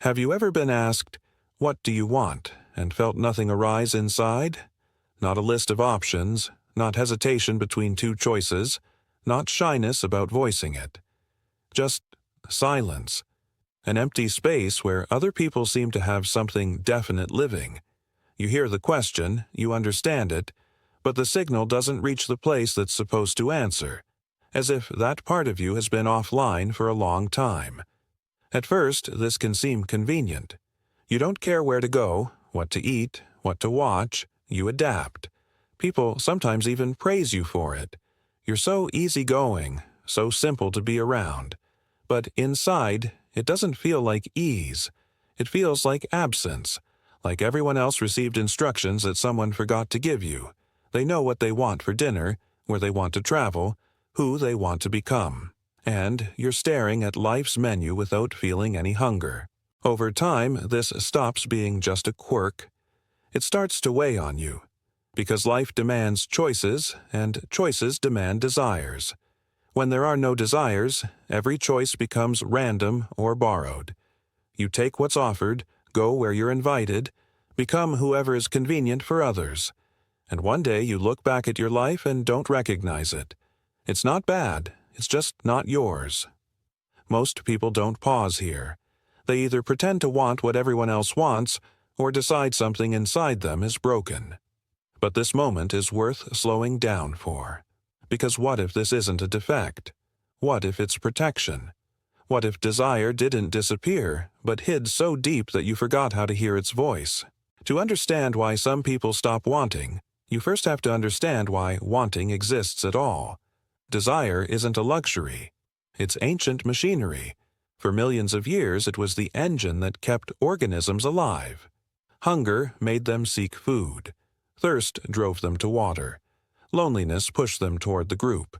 Have you ever been asked, "What do you want?" and felt nothing arise inside? Not a list of options, not hesitation between two choices, not shyness about voicing it. Just silence. An empty space where other people seem to have something definite living. You hear the question, you understand it, but the signal doesn't reach the place that's supposed to answer, as if that part of you has been offline for a long time. At first, this can seem convenient. You don't care where to go, what to eat, what to watch, you adapt. People sometimes even praise you for it. You're so easygoing, so simple to be around. But inside, it doesn't feel like ease. It feels like absence, like everyone else received instructions that someone forgot to give you. They know what they want for dinner, where they want to travel, who they want to become. And you're staring at life's menu without feeling any hunger. Over time, this stops being just a quirk. It starts to weigh on you, because life demands choices, and choices demand desires. When there are no desires, every choice becomes random or borrowed. You take what's offered, go where you're invited, become whoever is convenient for others. And one day you look back at your life and don't recognize it. It's not bad, it's just not yours. Most people don't pause here. They either pretend to want what everyone else wants, or decide something inside them is broken. But this moment is worth slowing down for. Because what if this isn't a defect? What if it's protection? What if desire didn't disappear, but hid so deep that you forgot how to hear its voice? To understand why some people stop wanting, you first have to understand why wanting exists at all. Desire isn't a luxury. It's ancient machinery. For millions of years, it was the engine that kept organisms alive. Hunger made them seek food. Thirst drove them to water. Loneliness pushed them toward the group.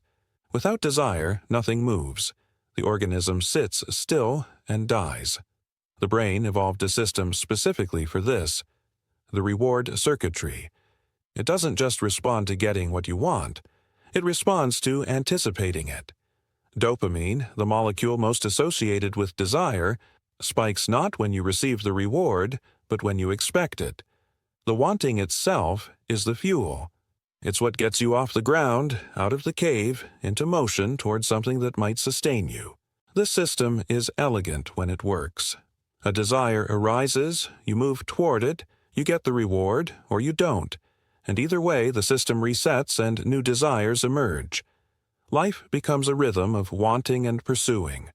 Without desire, nothing moves. The organism sits still and dies. The brain evolved a system specifically for this, the reward circuitry. It doesn't just respond to getting what you want. It responds to anticipating it. Dopamine, the molecule most associated with desire, spikes not when you receive the reward, but when you expect it. The wanting itself is the fuel. It's what gets you off the ground, out of the cave, into motion toward something that might sustain you. This system is elegant when it works. A desire arises, you move toward it, you get the reward, or you don't. And either way, the system resets and new desires emerge. Life becomes a rhythm of wanting and pursuing.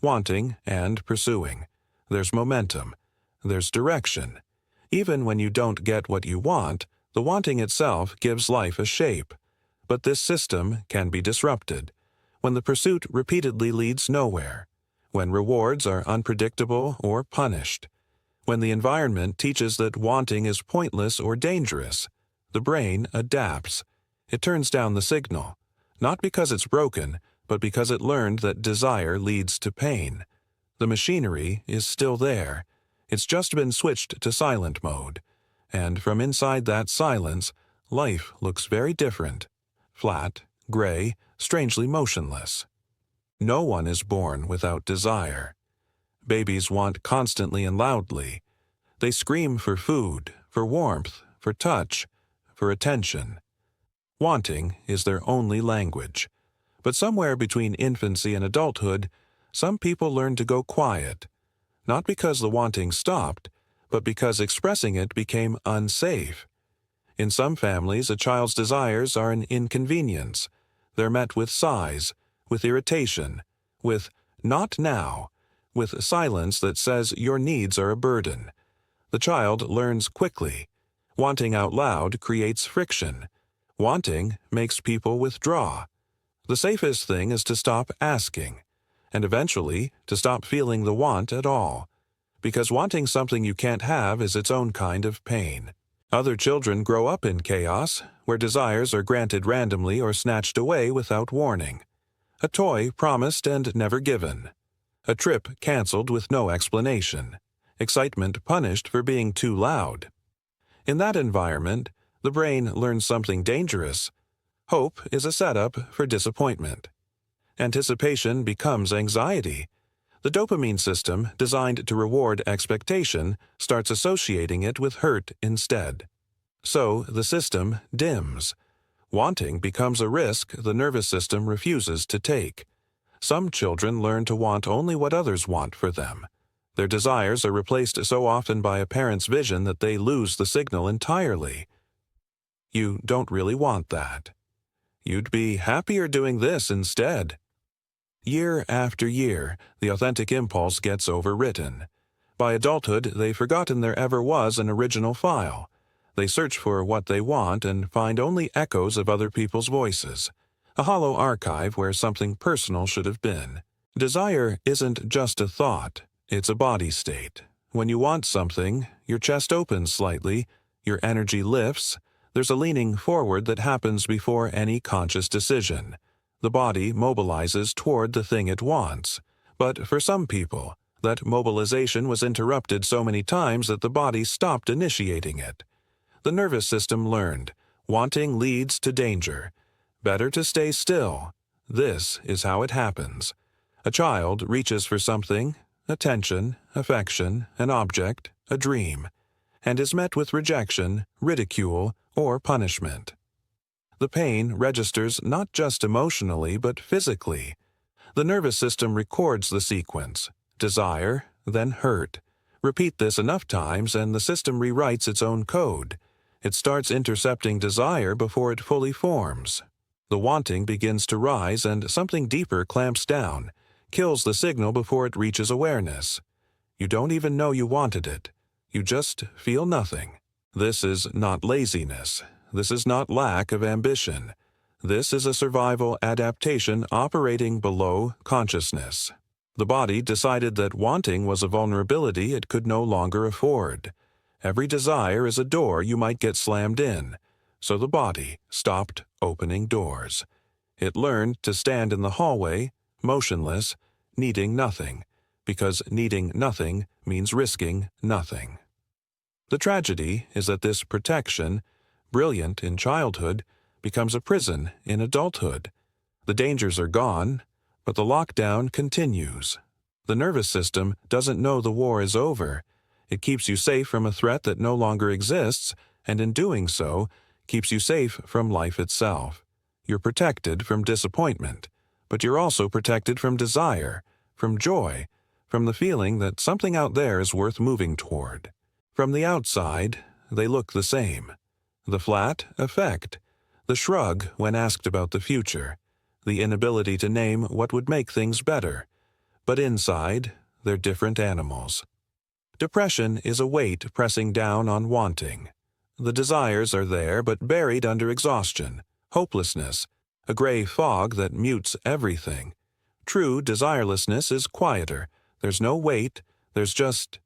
Wanting and pursuing. There's momentum. There's direction. Even when you don't get what you want, the wanting itself gives life a shape. But this system can be disrupted when the pursuit repeatedly leads nowhere, when rewards are unpredictable or punished, when the environment teaches that wanting is pointless or dangerous. The brain adapts. It turns down the signal, not because it's broken, but because it learned that desire leads to pain. The machinery is still there. It's just been switched to silent mode. And from inside that silence, life looks very different. Flat, gray, strangely motionless. No one is born without desire. Babies want constantly and loudly. They scream for food, for warmth, for touch, for attention. Wanting is their only language. But somewhere between infancy and adulthood, some people learn to go quiet. Not because the wanting stopped, but because expressing it became unsafe. In some families, a child's desires are an inconvenience. They're met with sighs, with irritation, with "not now," with silence that says your needs are a burden. The child learns quickly. Wanting out loud creates friction. Wanting makes people withdraw. The safest thing is to stop asking, and eventually to stop feeling the want at all, because wanting something you can't have is its own kind of pain. Other children grow up in chaos, where desires are granted randomly or snatched away without warning. A toy promised and never given. A trip canceled with no explanation. Excitement punished for being too loud. In that environment, the brain learns something dangerous. Hope is a setup for disappointment. Anticipation becomes anxiety. The dopamine system, designed to reward expectation, starts associating it with hurt instead. So the system dims. Wanting becomes a risk the nervous system refuses to take. Some children learn to want only what others want for them. Their desires are replaced so often by a parent's vision that they lose the signal entirely. You don't really want that. You'd be happier doing this instead. Year after year, the authentic impulse gets overwritten. By adulthood, they've forgotten there ever was an original file. They search for what they want and find only echoes of other people's voices, a hollow archive where something personal should have been. Desire isn't just a thought, it's a body state. When you want something, your chest opens slightly, your energy lifts, there's a leaning forward that happens before any conscious decision. The body mobilizes toward the thing it wants. But for some people, that mobilization was interrupted so many times that the body stopped initiating it. The nervous system learned, wanting leads to danger. Better to stay still. This is how it happens. A child reaches for something, attention, affection, an object, a dream, and is met with rejection, ridicule, or punishment. The pain registers not just emotionally but physically. The nervous system records the sequence: desire, then hurt. Repeat this enough times and the system rewrites its own code. It starts intercepting desire before it fully forms. The wanting begins to rise and something deeper clamps down, kills the signal before it reaches awareness. You don't even know you wanted it. You just feel nothing. This is not laziness. This is not lack of ambition. This is a survival adaptation operating below consciousness. The body decided that wanting was a vulnerability it could no longer afford. Every desire is a door you might get slammed in, so the body stopped opening doors. It learned to stand in the hallway, motionless, needing nothing, because needing nothing means risking nothing. The tragedy is that this protection, brilliant in childhood, becomes a prison in adulthood. The dangers are gone, but the lockdown continues. The nervous system doesn't know the war is over. It keeps you safe from a threat that no longer exists, and in doing so, keeps you safe from life itself. You're protected from disappointment, but you're also protected from desire, from joy, from the feeling that something out there is worth moving toward. From the outside, they look the same. The flat effect, the shrug when asked about the future, the inability to name what would make things better. But inside, they're different animals. Depression is a weight pressing down on wanting. The desires are there but buried under exhaustion, hopelessness, a gray fog that mutes everything. True desirelessness is quieter. There's no weight, there's just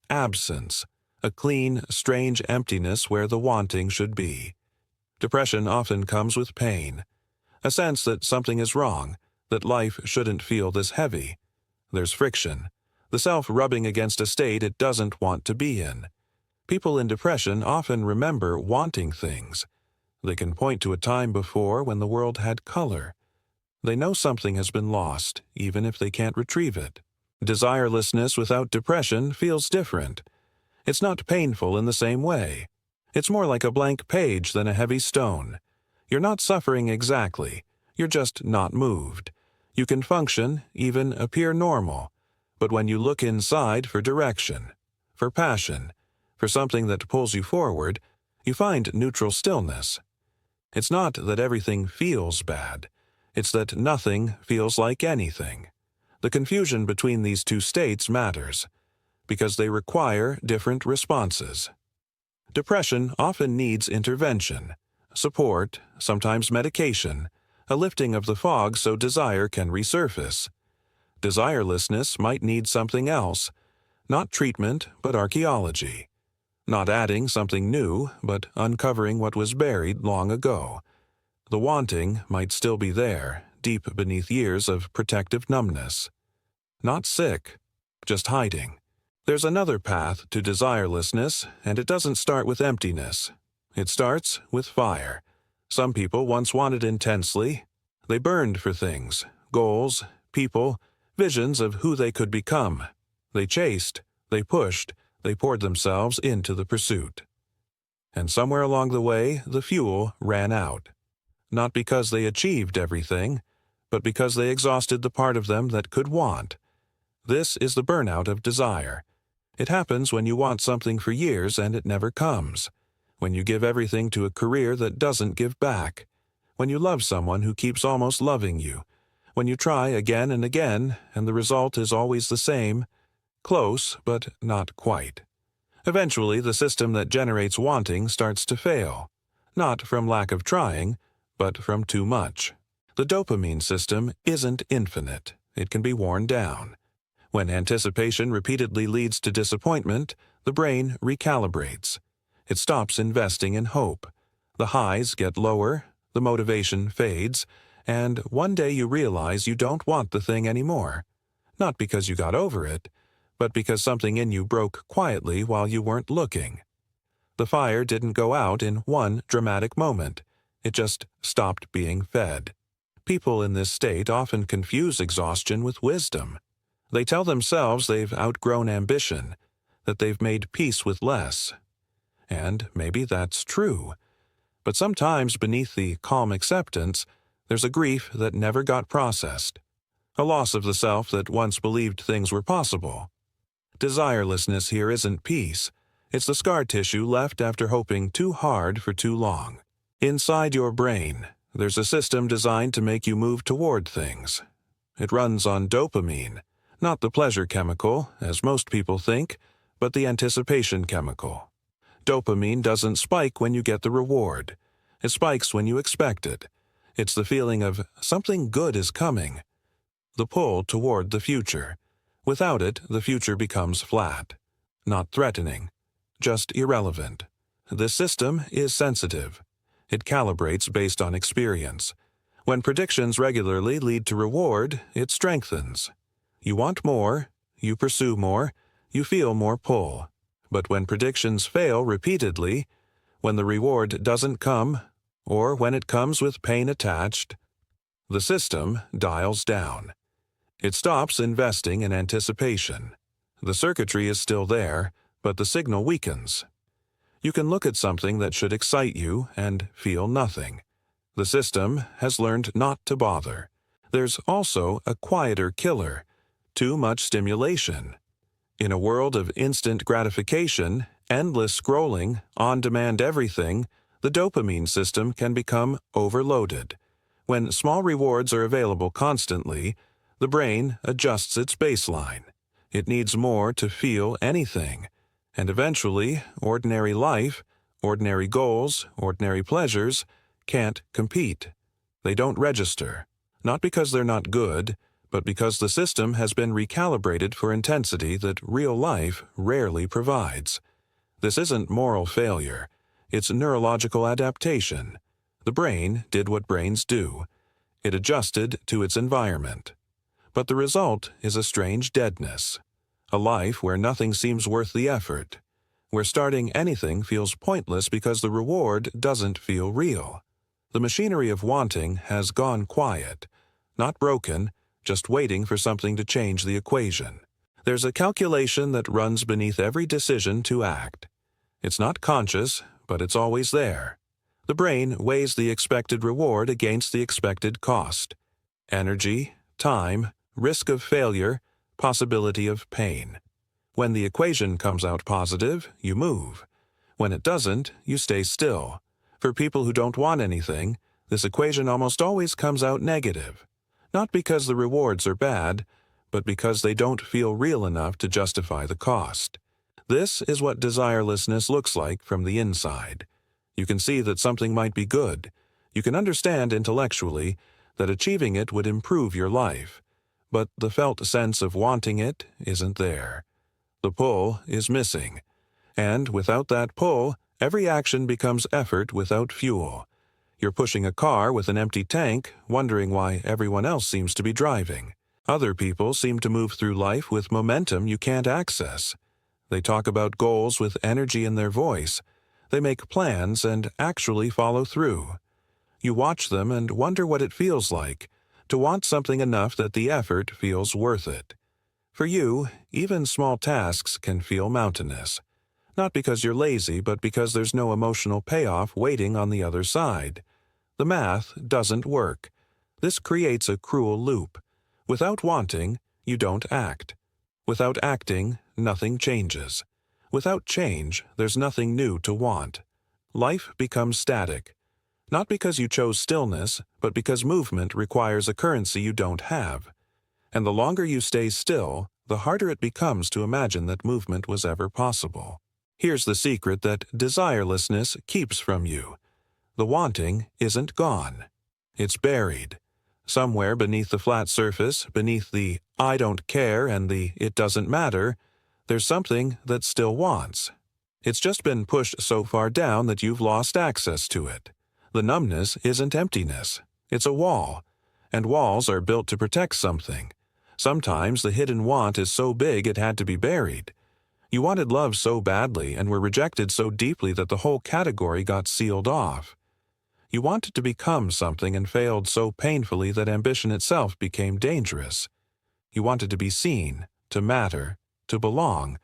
absence, a clean, strange emptiness where the wanting should be. Depression often comes with pain, a sense that something is wrong, that life shouldn't feel this heavy. There's friction, the self rubbing against a state it doesn't want to be in. People in depression often remember wanting things. They can point to a time before when the world had color. They know something has been lost, even if they can't retrieve it. Desirelessness without depression feels different. It's not painful in the same way. It's more like a blank page than a heavy stone. You're not suffering exactly. You're just not moved. You can function, even appear normal. But when you look inside for direction, for passion, for something that pulls you forward, you find neutral stillness. It's not that everything feels bad. It's that nothing feels like anything. The confusion between these two states matters, because they require different responses. Depression often needs intervention, support, sometimes medication, a lifting of the fog so desire can resurface. Desirelessness might need something else, not treatment but archaeology. Not adding something new, but uncovering what was buried long ago. The wanting might still be there, deep beneath years of protective numbness. Not sick, just hiding. There's another path to desirelessness, and it doesn't start with emptiness. It starts with fire. Some people once wanted intensely. They burned for things, goals, people, visions of who they could become. They chased, they pushed, they poured themselves into the pursuit. And somewhere along the way, the fuel ran out. Not because they achieved everything, but because they exhausted the part of them that could want. This is the burnout of desire. It happens when you want something for years and it never comes. When you give everything to a career that doesn't give back. When you love someone who keeps almost loving you. When you try again and again, and the result is always the same. Close, but not quite. Eventually, the system that generates wanting starts to fail. Not from lack of trying, but from too much. The dopamine system isn't infinite. It can be worn down. When anticipation repeatedly leads to disappointment, the brain recalibrates. It stops investing in hope. The highs get lower, the motivation fades, and one day you realize you don't want the thing anymore. Not because you got over it, but because something in you broke quietly while you weren't looking. The fire didn't go out in one dramatic moment. It just stopped being fed. People in this state often confuse exhaustion with wisdom. They tell themselves they've outgrown ambition, that they've made peace with less. And maybe that's true. But sometimes beneath the calm acceptance, there's a grief that never got processed. A loss of the self that once believed things were possible. Desirelessness here isn't peace. It's the scar tissue left after hoping too hard for too long. Inside your brain, there's a system designed to make you move toward things. It runs on dopamine, not the pleasure chemical, as most people think, but the anticipation chemical. Dopamine doesn't spike when you get the reward. It spikes when you expect it. It's the feeling of something good is coming. The pull toward the future. Without it, the future becomes flat. Not threatening. Just irrelevant. This system is sensitive. It calibrates based on experience. When predictions regularly lead to reward, it strengthens. You want more, you pursue more, you feel more pull. But when predictions fail repeatedly, when the reward doesn't come, or when it comes with pain attached, the system dials down. It stops investing in anticipation. The circuitry is still there, but the signal weakens. You can look at something that should excite you and feel nothing. The system has learned not to bother. There's also a quieter killer: too much stimulation. In a world of instant gratification, endless scrolling, on-demand everything, the dopamine system can become overloaded. When small rewards are available constantly, the brain adjusts its baseline. It needs more to feel anything. And eventually, ordinary life, ordinary goals, ordinary pleasures can't compete. They don't register. Not because they're not good, but because the system has been recalibrated for intensity that real life rarely provides. This isn't moral failure. It's neurological adaptation. The brain did what brains do. It adjusted to its environment. But the result is a strange deadness. A life where nothing seems worth the effort. Where starting anything feels pointless because the reward doesn't feel real. The machinery of wanting has gone quiet. Not broken, just waiting for something to change the equation. There's a calculation that runs beneath every decision to act. It's not conscious, but it's always there. The brain weighs the expected reward against the expected cost. Energy, time, risk of failure, possibility of pain. When the equation comes out positive, you move. When it doesn't, you stay still. For people who don't want anything, this equation almost always comes out negative. Not because the rewards are bad, but because they don't feel real enough to justify the cost. This is what desirelessness looks like from the inside. You can see that something might be good. You can understand intellectually that achieving it would improve your life. But the felt sense of wanting it isn't there. The pull is missing. And without that pull, every action becomes effort without fuel. You're pushing a car with an empty tank, wondering why everyone else seems to be driving. Other people seem to move through life with momentum you can't access. They talk about goals with energy in their voice. They make plans and actually follow through. You watch them and wonder what it feels like, to want something enough that the effort feels worth it. For you, even small tasks can feel mountainous. Not because you're lazy, but because there's no emotional payoff waiting on the other side. The math doesn't work. This creates a cruel loop. Without wanting, you don't act. Without acting, nothing changes. Without change, there's nothing new to want. Life becomes static. Not because you chose stillness, but because movement requires a currency you don't have. And the longer you stay still, the harder it becomes to imagine that movement was ever possible. Here's the secret that desirelessness keeps from you. The wanting isn't gone. It's buried. Somewhere beneath the flat surface, beneath the "I don't care" and the "it doesn't matter," there's something that still wants. It's just been pushed so far down that you've lost access to it. The numbness isn't emptiness. It's a wall. And walls are built to protect something. Sometimes the hidden want is so big it had to be buried. You wanted love so badly and were rejected so deeply that the whole category got sealed off. You wanted to become something and failed so painfully that ambition itself became dangerous. You wanted to be seen, to matter, to belong,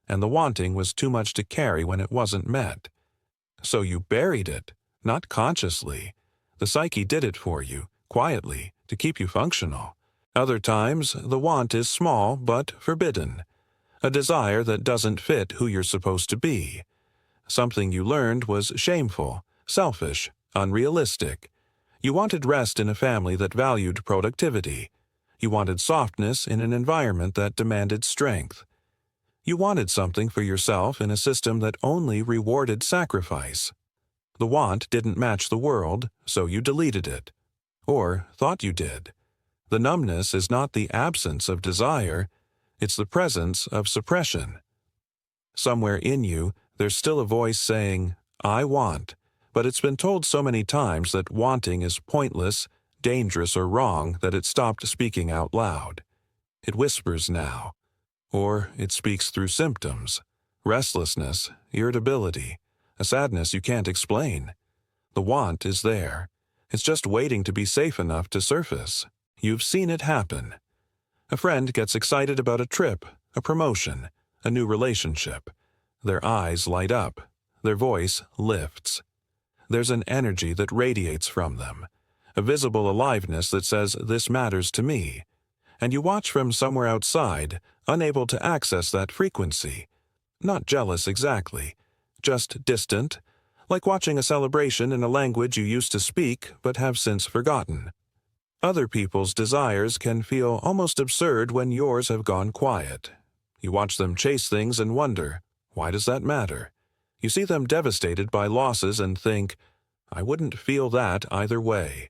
and the wanting was too much to carry when it wasn't met. So you buried it, not consciously. The psyche did it for you, quietly, to keep you functional. Other times, the want is small but forbidden. A desire that doesn't fit who you're supposed to be. Something you learned was shameful, selfish, unrealistic. You wanted rest in a family that valued productivity. You wanted softness in an environment that demanded strength. You wanted something for yourself in a system that only rewarded sacrifice. The want didn't match the world, so you deleted it. Or thought you did. The numbness is not the absence of desire, it's the presence of suppression. Somewhere in you, there's still a voice saying, "I want," but it's been told so many times that wanting is pointless, dangerous, or wrong that it stopped speaking out loud. It whispers now. Or it speaks through symptoms. Restlessness, irritability, a sadness you can't explain. The want is there. It's just waiting to be safe enough to surface. You've seen it happen. A friend gets excited about a trip, a promotion, a new relationship. Their eyes light up. Their voice lifts. There's an energy that radiates from them, a visible aliveness that says, "This matters to me." And you watch from somewhere outside, unable to access that frequency. Not jealous exactly, just distant, like watching a celebration in a language you used to speak but have since forgotten. Other people's desires can feel almost absurd when yours have gone quiet. You watch them chase things and wonder, why does that matter? You see them devastated by losses and think, I wouldn't feel that either way.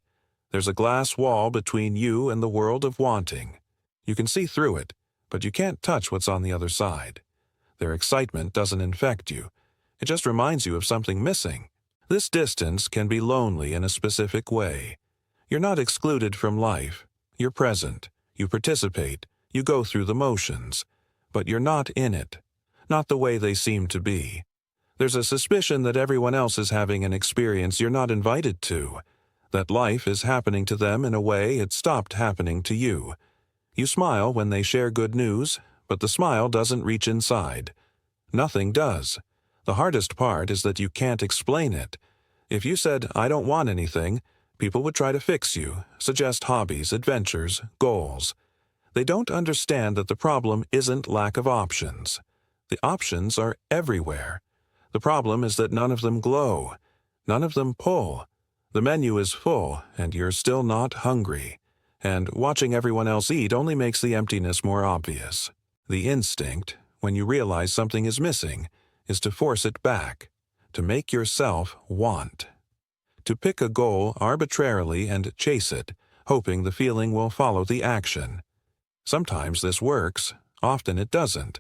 There's a glass wall between you and the world of wanting. You can see through it, but you can't touch what's on the other side. Their excitement doesn't infect you. It just reminds you of something missing. This distance can be lonely in a specific way. You're not excluded from life. You're present. You participate. You go through the motions. But you're not in it. Not the way they seem to be. There's a suspicion that everyone else is having an experience you're not invited to. That life is happening to them in a way it stopped happening to you. You smile when they share good news, but the smile doesn't reach inside. Nothing does. The hardest part is that you can't explain it. If you said, I don't want anything, people would try to fix you, suggest hobbies, adventures, goals. They don't understand that the problem isn't lack of options. The options are everywhere. The problem is that none of them glow. None of them pull. The menu is full, and you're still not hungry. And watching everyone else eat only makes the emptiness more obvious. The instinct, when you realize something is missing, is to force it back, to make yourself want. To pick a goal arbitrarily and chase it, hoping the feeling will follow the action. Sometimes this works, often it doesn't,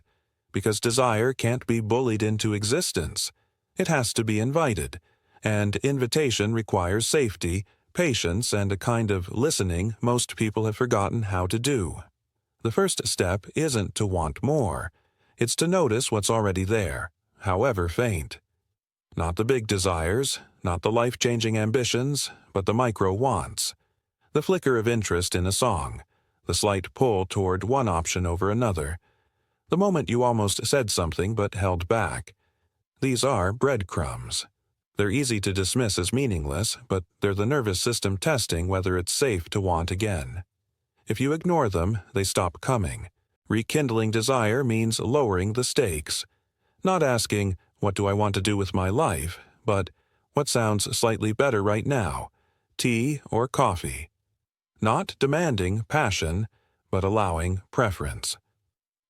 because desire can't be bullied into existence. It has to be invited, and invitation requires safety, patience, and a kind of listening most people have forgotten how to do. The first step isn't to want more. It's to notice what's already there, however faint. Not the big desires, not the life-changing ambitions, but the micro wants. The flicker of interest in a song, the slight pull toward one option over another, the moment you almost said something but held back. These are breadcrumbs. They're easy to dismiss as meaningless, but they're the nervous system testing whether it's safe to want again. If you ignore them, they stop coming. Rekindling desire means lowering the stakes. Not asking, what do I want to do with my life, but what sounds slightly better right now, tea or coffee. Not demanding passion, but allowing preference.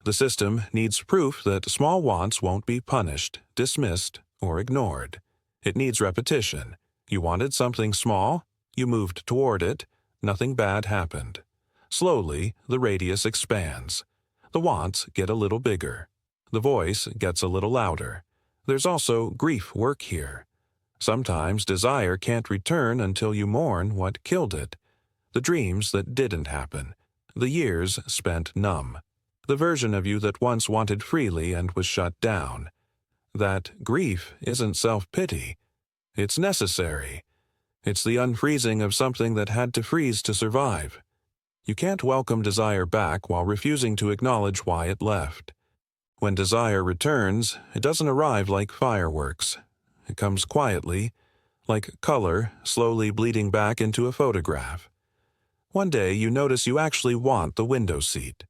The system needs proof that small wants won't be punished, dismissed, or ignored. It needs repetition. You wanted something small, you moved toward it, nothing bad happened. Slowly, the radius expands. The wants get a little bigger. The voice gets a little louder. There's also grief work here. Sometimes desire can't return until you mourn what killed it. The dreams that didn't happen. The years spent numb. The version of you that once wanted freely and was shut down. That grief isn't self-pity. It's necessary. It's the unfreezing of something that had to freeze to survive. You can't welcome desire back while refusing to acknowledge why it left. When desire returns, it doesn't arrive like fireworks. It comes quietly, like color slowly bleeding back into a photograph. One day you notice you actually want the window seat.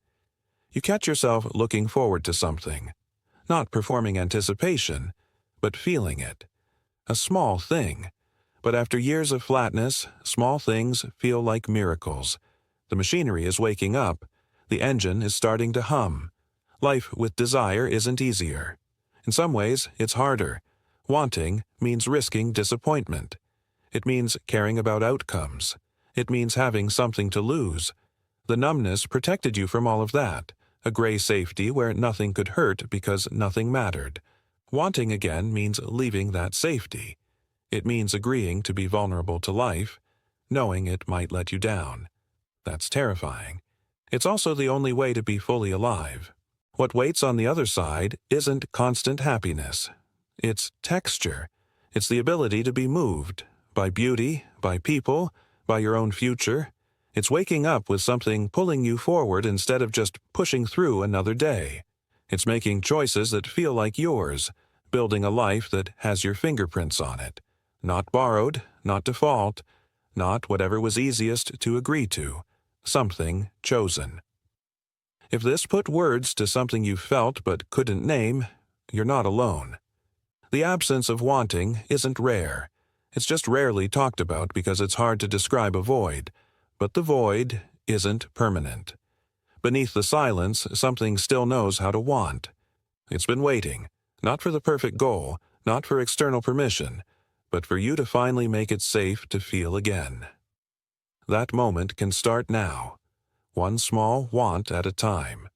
You catch yourself looking forward to something, not performing anticipation, but feeling it. A small thing, but after years of flatness, small things feel like miracles. The machinery is waking up, the engine is starting to hum. Life with desire isn't easier. In some ways, it's harder. Wanting means risking disappointment. It means caring about outcomes. It means having something to lose. The numbness protected you from all of that, a gray safety where nothing could hurt because nothing mattered. Wanting again means leaving that safety. It means agreeing to be vulnerable to life, knowing it might let you down. That's terrifying. It's also the only way to be fully alive. What waits on the other side isn't constant happiness. It's texture. It's the ability to be moved by beauty, by people, by your own future. It's waking up with something pulling you forward instead of just pushing through another day. It's making choices that feel like yours, building a life that has your fingerprints on it. Not borrowed, not default, not whatever was easiest to agree to. Something chosen. If this put words to something you felt but couldn't name, you're not alone. The absence of wanting isn't rare. It's just rarely talked about because it's hard to describe a void. But the void isn't permanent. Beneath the silence, something still knows how to want. It's been waiting, not for the perfect goal, not for external permission, but for you to finally make it safe to feel again. That moment can start now, one small want at a time.